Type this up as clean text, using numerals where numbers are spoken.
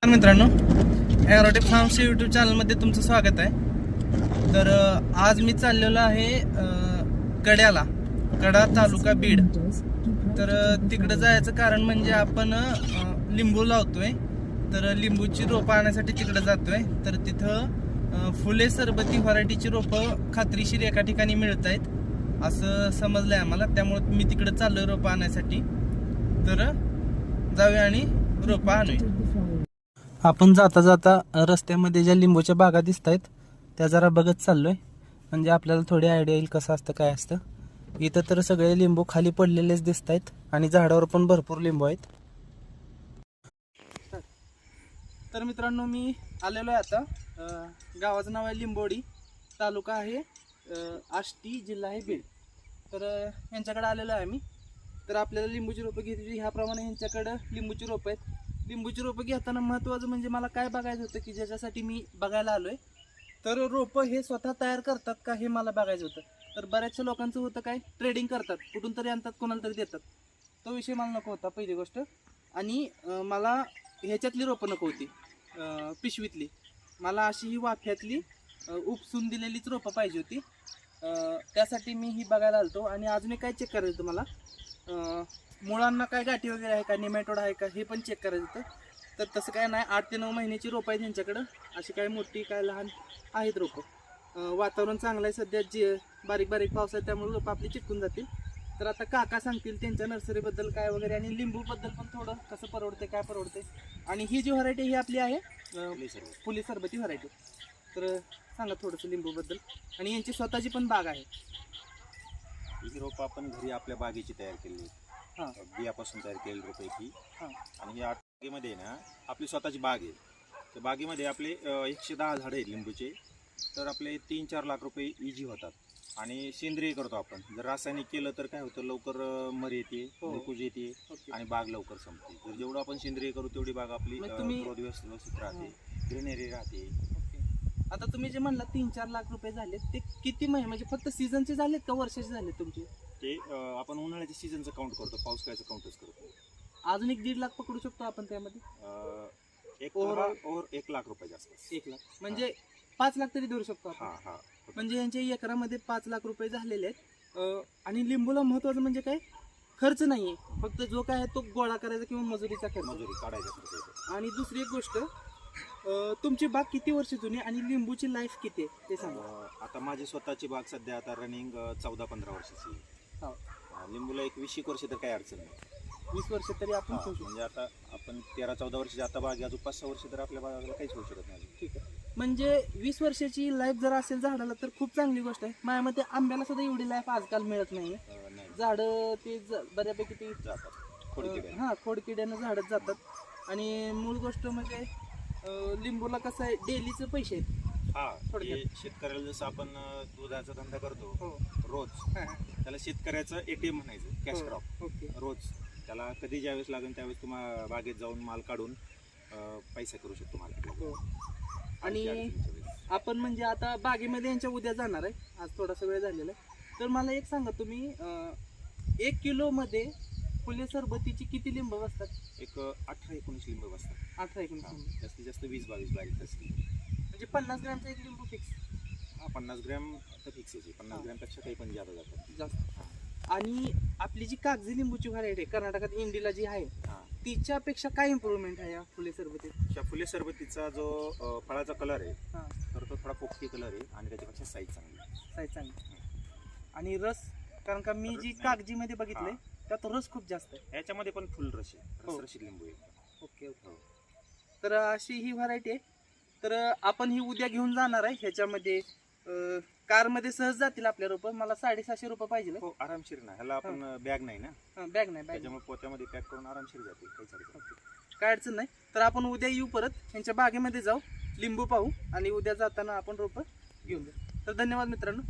मित्रांनो, agrotech farms YouTube चॅनलमध्ये तुमचं स्वागत आहे. तर आज मी चाललेलो आहे कडा तालुका बीड. तर तिकडं जायचं कारण म्हणजे आपण लिंबू लावतोय. तर लिंबूची रोपं आणण्यासाठी तिकडं जातोय. तर तिथं फुले सरबती व्हरायटीची रोपं खात्रीशीर एका ठिकाणी मिळत आहेत असं समजलंय आम्हाला. त्यामुळे मी तिकडं चाललोय रोपं आणण्यासाठी. तर जाऊया आणि रोपं आणूया. आपण जाता जाता रस्त्यामध्ये ज्या लिंबूच्या बागा दिसत आहेत त्या जरा बघत चाललोय, म्हणजे आपल्याला थोडी आयडिया येईल कसं असतं काय असतं. इथं तर सगळे लिंबू खाली पडलेलेच दिसत आहेत आणि झाडावर पण भरपूर लिंबू आहेत. तर मित्रांनो, मी आलेलो आहे आता. गावाचं नाव आहे लिंबोडी, तालुका आहे आष्टी, जिल्हा आहे बीड. तर यांच्याकडे आलेलो आहे आम्ही. तर आपल्याला लिंबूची रोपं घेतली ह्याप्रमाणे यांच्याकडं लिंबूची रोपं आहेत. लिंबूची रोपं घेताना महत्त्वाचं म्हणजे मला काय बघायचं होतं की ज्याच्यासाठी मी बघायला आलोय. तर रोपं हे स्वतः तयार करतात का हे मला बघायचं होतं. तर बऱ्याचशा लोकांचं होतं काय, ट्रेडिंग करतात, कुठून तरी आणतात, कोणाला तरी देतात. तो विषय मला नको होता पहिली गोष्ट. आणि मला ह्याच्यातली रोपं नको होती, पिशवीतली. मला अशी ही वाफ्यातली उपसून दिलेलीच रोपं पाहिजे होती. त्यासाठी मी ही बघायला आलतो. आणि अजून एक काय चेक करायचं होतं मला, मुळांना काय गाठी वगैरे आहे का, निमॅटोड आहे का, हे पण चेक करायचं होतं. तर तसं काय नाही, 8 ते 9 महिन्याची रोपं आहेत त्यांच्याकडं. अशी काय मोठी काय लहान आहेत रोपं. वातावरण चांगलं आहे सध्या, जे बारीक बारीक पाऊस आहे त्यामुळे रोपं आपली चिटकून जातील. तर आता काका सांगतील त्यांच्या नर्सरीबद्दल काय वगैरे, आणि लिंबूबद्दल पण थोडं कसं परवडते काय परवडते. आणि ही जी व्हरायटी ही आपली आहे फुले सरबती व्हरायटी. तर सांगा थोडंसं लिंबूबद्दल. आणि यांची स्वतःची पण बाग आहे. ही रोपं आपण घरी आपल्या बागेची तयार केली, बियापासून तयार केलेली रोपं ही. आणि ही 8 बागेमध्ये ना आपली स्वतःची बाग आहे. त्या बागेमध्ये आपले 110 झाडं आहेत लिंबूचे. तर आपले 3-4 लाख रुपये इजी होतात. आणि सेंद्रिय करतो आपण. जर रासायनिक केलं तर काय होतं, लवकर मर येते, कुज येते आणि बाग लवकर संपते. तर जेवढं आपण सेंद्रिय करू तेवढी बाग आपली ग्रोथ व्यवस्थित राहते, ग्रीनरी राहते. आता तुम्ही जे म्हणला 3-4 लाख रुपये झाले, ते किती महिने म्हणजे फक्त सीझनचे झालेत का वर्षाचे झाले तुमचे? ते आपण उन्हाळ्याच्या सीझनचं काउंट करतो, पावसाळ्याचं काउंटच करतो. अजून एक 1.5 लाख पकडू शकतो आपण त्यामध्ये. ओव्हर 1 लाख रुपये जास्त. 1 लाख म्हणजे 5 लाख तरी धरू शकतो आपण. म्हणजे यांच्या एकरामध्ये 5 लाख रुपये झालेले आहेत. आणि लिंबूला महत्वाचं म्हणजे काय, खर्च नाहीये, फक्त जो काय आहे तो गोळा करायचा किंवा मजुरीचा खर्च, मजुरी काढायचा खर्च. आणि दुसरी एक गोष्ट, तुमची बाग किती वर्ष जुनी आणि लिंबूची लाईफ किती आहे ते सांगा. आता माझी स्वतःची बाग सध्या आता रनिंग 14-15 वर्षाची. लिंबूला एक 20 वर्ष तर काही अडचण नाही. 20 वर्ष तरी आपण म्हणजे आता आपण 13-14 वर्षाची आता बाग, अजून 5-6 वर्ष तर आपल्या बागाला काहीच होऊ शकत नाही. ठीक आहे. म्हणजे 20 वर्षाची लाईफ जर असेल झाडाला तर खूप चांगली गोष्ट आहे. माझ्या मते आंब्याला सुद्धा एवढी लाईफ आजकाल मिळत नाही. झाडं ते बऱ्यापैकी ते जातात, खोडकिड्यानं झाडच जातात. आणि मूळ गोष्ट म्हणजे लिंबूला कसं आहे, डेलीचे पैसे आहेत. शेतकऱ्याला जसं आपण दुधाचा धंदा करतो रोज, त्याला शेतकऱ्याचं ATM म्हणायचं, कॅश क्रॉप. रोज त्याला कधी ज्यावेळेस लागेल त्यावेळेस तुम्हाला बागेत जाऊन माल काढून पैसा करू शकतो माल. आणि आपण म्हणजे आता बागेमध्ये यांच्या उद्या जाणार आहे, आज थोडासा वेळ झालेला आहे. तर मला एक सांगा तुम्ही, 1 किलो मध्ये फुले सरबतीची किती लिंब बसतात? एक 18-19 लिंब बसतात. 18-19 लिंब, जास्तीत जास्त 20-22 बारीक असते. म्हणजे 50 ग्रॅमचा एक लिंबू फिक्स. 50 ग्रॅम तर फिक्स आहे. 50 ग्रॅमपेक्षा काही पण जादा जातात जास्त. आणि आपली जी कागजी लिंबूची व्हरायटी आहे कर्नाटकात इंडीला जी आहे, तिच्यापेक्षा काय इम्प्रूव्हमेंट आहे या फुले सरबतीत? त्या फुले सरबतीचा जो फळाचा कलर आहे तर तो थोडा पोपटी कलर आहे, आणि त्याच्यापेक्षा साईज चांगली. आणि रस, कारण का मी जी कागजी मध्ये बघितलंय त्यात रस खूप जास्त आहे. याच्यामध्ये पण फुल रस आहे, रसरशीत लिंबू आहे. ओके. तर अशी ही व्हरायटी आहे. तर आपण ही उद्या घेऊन जाणार आहे. ह्याच्यामध्ये कारमध्ये सहज जातील आपल्या रोपं. मला 750 रुपये पाहिजे. आरामशीर ना, ह्याला आपण बॅग नाही ना, बॅग नाही, त्याच्यामुळे पोत्यामध्ये पॅक करून आरामशीर जातील, काय अडचण नाही. तर आपण उद्या येऊ, परत ह्यांच्या बागेमध्ये जाऊ, लिंबू पाहू, आणि उद्या जाताना आपण रोपं घेऊन जाऊ. तर धन्यवाद मित्रांनो.